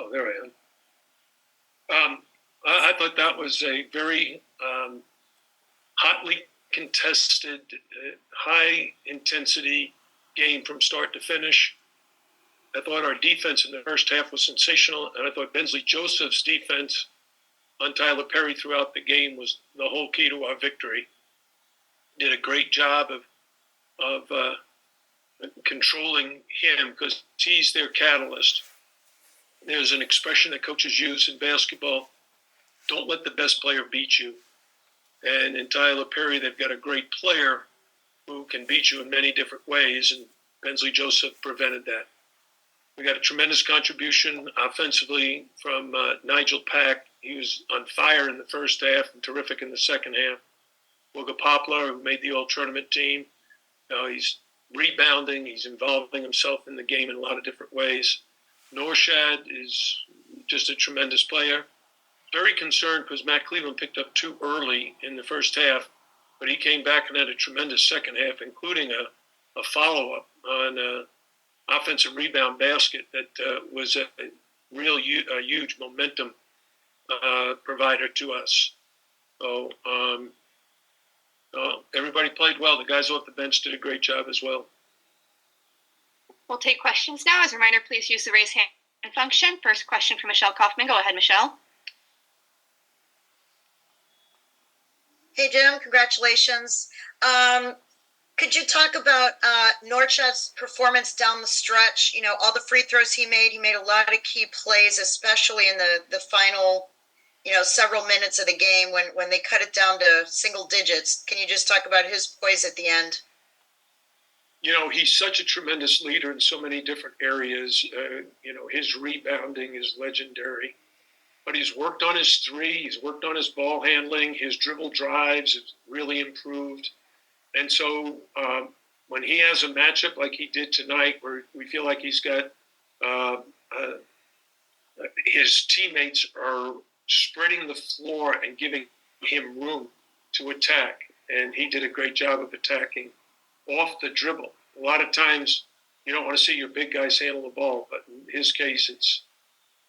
Oh, there I am. I thought that was a very hotly contested, high-intensity game from start to finish. I thought our defense in the first half was sensational, and I thought Bensley Joseph's defense on Tyler Perry throughout the game was the whole key to our victory. Did a great job of controlling him because he's their catalyst. There's an expression that coaches use in basketball: don't let the best player beat you. And in Tyler Perry, they've got a great player who can beat you in many different ways, and Bensley Joseph prevented that. We got a tremendous contribution offensively from Nigel Pack. He was on fire in the first half and terrific in the second half. Wilga Poplar, who made the all-tournament team, he's rebounding. He's involving himself in the game in a lot of different ways. Norshad is just a tremendous player. Very concerned because Matt Cleveland picked up too early in the first half, but he came back and had a tremendous second half, including a follow-up on an offensive rebound basket that was a huge momentum provider to us. So everybody played well. The guys off the bench did a great job as well. We'll take questions now. As a reminder, please use the raise hand function. First question from Michelle Kaufman. Go ahead, Michelle. Hey, Jim. Congratulations. Could you talk about Norchad's performance down the stretch? You know, all the free throws he made a lot of key plays, especially in the final, several minutes of the game when they cut it down to single digits. Can you just talk about his poise at the end? He's such a tremendous leader in so many different areas. His rebounding is legendary. But he's worked on his three. He's worked on his ball handling. His dribble drives have really improved. And so when he has a matchup like he did tonight, where we feel like he's got his teammates are spreading the floor and giving him room to attack, and he did a great job of attacking off the dribble. A lot of times you don't want to see your big guys handle the ball, but in his case, it's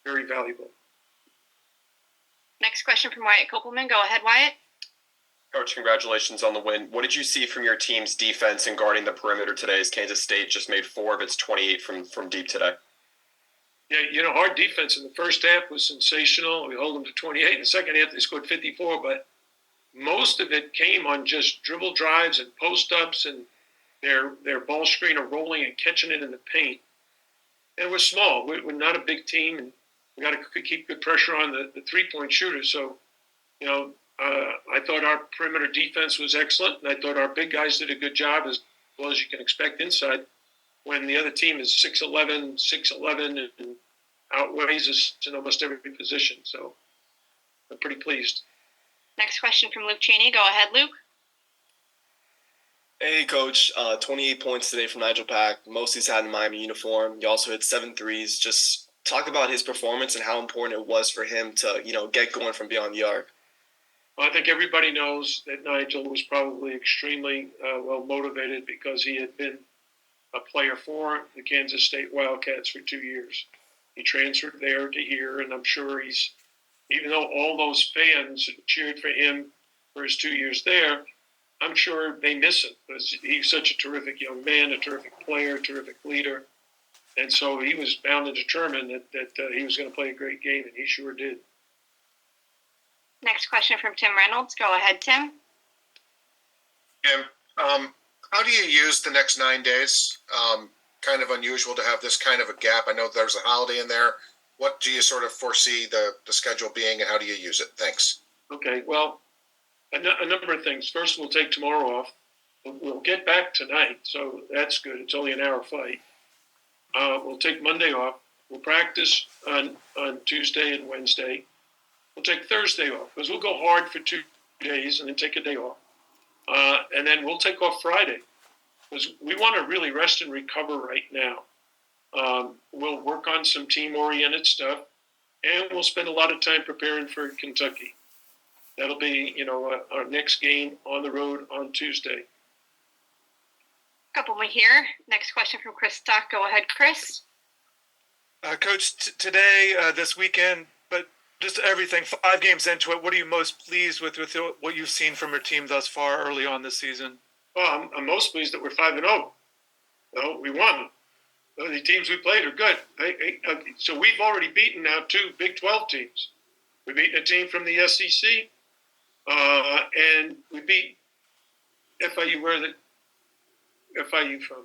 very valuable. Next question from Wyatt Kopelman. Go ahead, Wyatt. Coach, congratulations on the win. What did you see from your team's defense in guarding the perimeter today as Kansas State just made 4 of its 28 from deep today? Yeah, our defense in the first half was sensational. We held them to 28. In the second half, they scored 54, but most of it came on just dribble drives and post-ups and their ball screener rolling and catching it in the paint. And we're small. We're not a big team, and we got to keep good pressure on the three-point shooters. So, I thought our perimeter defense was excellent, and I thought our big guys did a good job, as well as you can expect inside, when the other team is 6'11", and outweighs us in almost every position. So I'm pretty pleased. Next question from Luke Cheney. Go ahead, Luke. Hey, Coach. 28 points today from Nigel Pack. Most he's had in Miami uniform. He also hit 7 threes. Just talk about his performance and how important it was for him to, get going from beyond the arc. Well, I think everybody knows that Nigel was probably extremely well motivated because he had been a player for the Kansas State Wildcats for 2 years. He transferred there to here, and I'm sure even though all those fans cheered for him for his 2 years there, I'm sure they miss him because he's such a terrific young man, a terrific player, a terrific leader. And so he was bound and determined that he was going to play a great game, and he sure did. Next question from Tim Reynolds. Go ahead, Tim. Jim, how do you use the next 9 days? Kind of unusual to have this kind of a gap. I know there's a holiday in there. What do you sort of foresee the schedule being, and how do you use it? Thanks. Okay, well, a number of things. First, we'll take tomorrow off. We'll get back tonight, so that's good. It's only an hour flight. We'll take Monday off. We'll practice on Tuesday and Wednesday. We'll take Thursday off because we'll go hard for 2 days and then take a day off. And then we'll take off Friday because we want to really rest and recover right now. We'll work on some team-oriented stuff, and we'll spend a lot of time preparing for Kentucky. That'll be, our next game on the road on Tuesday. Couple more here. Next question from Chris Stock. Go ahead, Chris. Coach, today, this weekend, but just everything, 5 games into it, what are you most pleased with what you've seen from your team thus far early on this season? Well, I'm most pleased that we're 5-0. We won. The teams we played are good. So we've already beaten now 2 Big 12 teams. We beat a team from the SEC, and we beat FIU. Where the FIU from?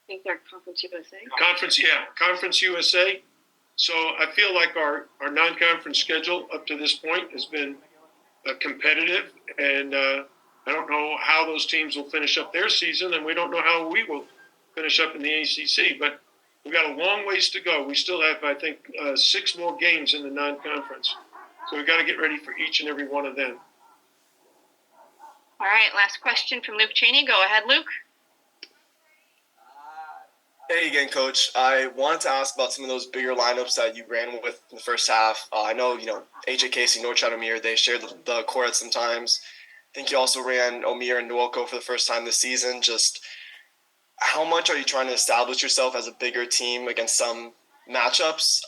I think they're Conference USA. Conference USA. So I feel like our non-conference schedule up to this point has been competitive, and I don't know how those teams will finish up their season, and we don't know how we will finish up in the ACC. But we've got a long ways to go. We still have, I think, 6 more games in the non-conference. So we've got to get ready for each and every one of them. All right, last question from Luke Cheney. Go ahead, Luke. Hey again, Coach. I wanted to ask about some of those bigger lineups that you ran with in the first half. I know, AJ Casey, Norchad O'Meara, they shared the court at some times. I think you also ran O'Meara and Nwoko for the first time this season. Just how much are you trying to establish yourself as a bigger team against some matchups?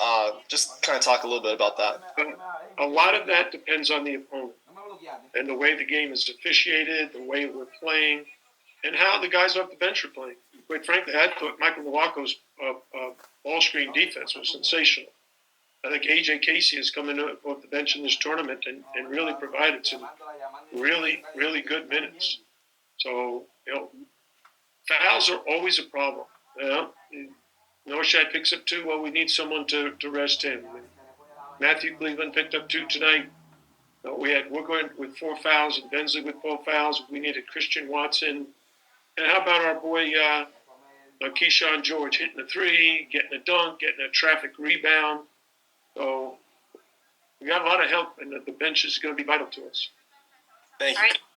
Just kind of talk a little bit about that. A lot of that depends on the opponent and the way the game is officiated, the way we're playing, and how the guys off the bench are playing. Quite frankly, I thought Michael Nwako's ball screen defense was sensational. I think AJ Casey has come in off the bench in this tournament and really provided some really, really good minutes. So, fouls are always a problem. Norchad picks up 2. Well, we need someone to rest him. Matthew Cleveland picked up 2 tonight. We're going with 4 fouls, and Bensley with 4 fouls. We needed Christian Watson. And how about our boy Keyshawn George hitting a 3, getting a dunk, getting a traffic rebound? So we got a lot of help, and the bench is going to be vital to us. Thank you. All right.